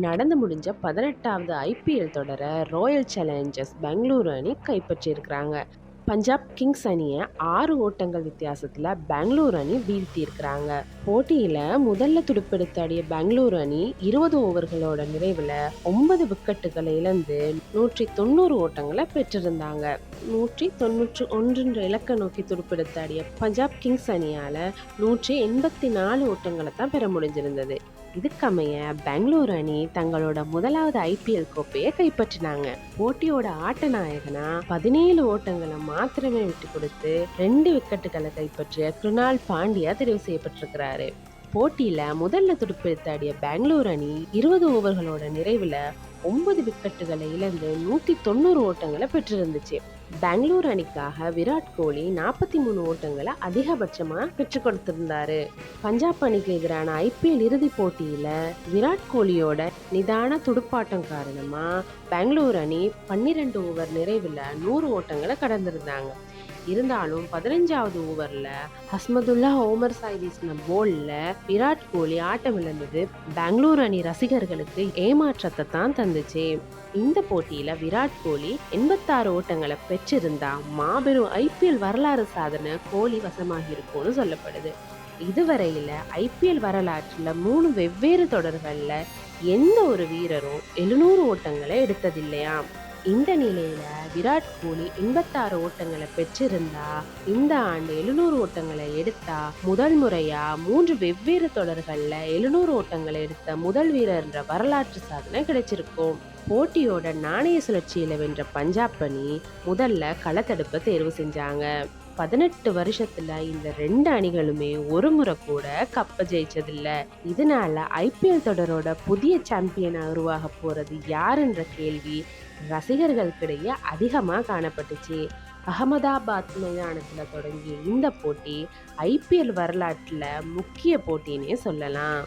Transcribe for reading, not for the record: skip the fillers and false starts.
நடந்து முடிஞ்ச 18வது ஐபிஎல் தொடர ராயல் சேலஞ்சர்ஸ் பெங்களூரு அணி கைப்பற்றியிருக்கிறாங்க. பஞ்சாப் கிங்ஸ் அணிய 6 ஓட்டங்கள் வித்தியாசத்துல பெங்களூரு அணி வீழ்த்தியிருக்கிறாங்க. போட்டியில முதல்ல துடுப்பெடுத்தாடிய பெங்களூரு அணி 20 ஓவர்களோட நிறைவுல 9 விக்கெட்டுகளை இழந்து 190 ஓட்டங்களை பெற்றிருந்தாங்க. 191 இலக்க நோக்கி துடுப்பெடுத்தாடிய பஞ்சாப் கிங்ஸ் அணியால 184 ஓட்டங்களை தான் பெற முடிஞ்சிருந்தது. இதுக்கமைய பெங்களூரு அணி தங்களோட முதலாவது ஐபிஎல் கோப்பையை கைப்பற்றினாங்க. போட்டியோட ஆட்ட நாயகனா 17 ஓட்டங்களை மாத்திரமே விட்டு கொடுத்து 2 விக்கெட்டுகளை கைப்பற்றிய கிருணால் பாண்டியா தெரிவு செய்யப்பட்டிருக்கிறாரு. போட்டியில முதல்ல துடுப்பெடுத்தாடிய பெங்களூரு அணி 20 ஓவர்களோட நிறைவுல 9 விக்கெட்டுகளை இழந்து 190 ஓட்டங்களை பெற்றிருந்துச்சு. பெங்களூரு அணிக்காக விராட் கோலி 43 ஓட்டங்களை அதிகபட்சமா பெற்று கொடுத்திருந்தாரு. பஞ்சாப் அணிக்கு எதிரான ஐபிஎல் இறுதி போட்டியில விராட் கோலியோட நிதான துடுப்பாட்டம் காரணமா பெங்களூரு அணி 12 ஓவர் நிறைவுல 100 ஓட்டங்களை கடந்திருந்தாங்க. இருந்தாலும் 15வது ஓவர்ல ஹஸ்மதுல்லா ஓமர் சாய் வீசின போல்ல விராட் கோலி ஆட்டம் இழந்தது பெங்களூரு அணி ரசிகர்களுக்கு ஏமாற்றத்தை தான் தந்துச்சு. இந்த போட்டியில விராட் கோலி 86 ஓட்டங்களை பெற்றிருந்தா மாபெரும் ஐபிஎல் வரலாறு சாதனை கோலி வசமாகி இருக்கும்னு சொல்லப்படுது. இதுவரையில ஐபிஎல் வரலாற்றுல 3 வெவ்வேறு தொடர்கள்ல எந்த ஒரு வீரரும் 700 ஓட்டங்களை எடுத்ததில்லையா. இந்த நிலையில விராட் கோலி 86 ஓட்டங்களை பெற்றிருந்தா இந்த ஆண்டு 700 ஓட்டங்களை எடுத்தா முதல் முறையா 3 வெவ்வேறு தொடர்கள்ல 700 ஓட்டங்களை எடுத்த முதல் வீரர் என்ற வரலாற்று சாதனை கிடைச்சிருக்கும். போட்டியோட நாணய சுழற்சியில வென்ற பஞ்சாப் அணி முதல்ல களத்தடுப்பை தேர்வு செஞ்சாங்க. 18 வருஷத்துல இந்த 2 அணிகளுமே ஒரு முறை கூட கப்ப ஜெயிச்சதில்ல. இதனால ஐபிஎல் தொடரோட புதிய சாம்பியனா உருவாக போறது யாருன்ற கேள்வி ரசிகர்களுக்கிடையே அதிகமா காணப்பட்டுச்சு. அகமதாபாத் மைதானத்துல தொடங்கிய இந்த போட்டி ஐபிஎல் வரலாற்றுல முக்கிய போட்டினே சொல்லலாம்.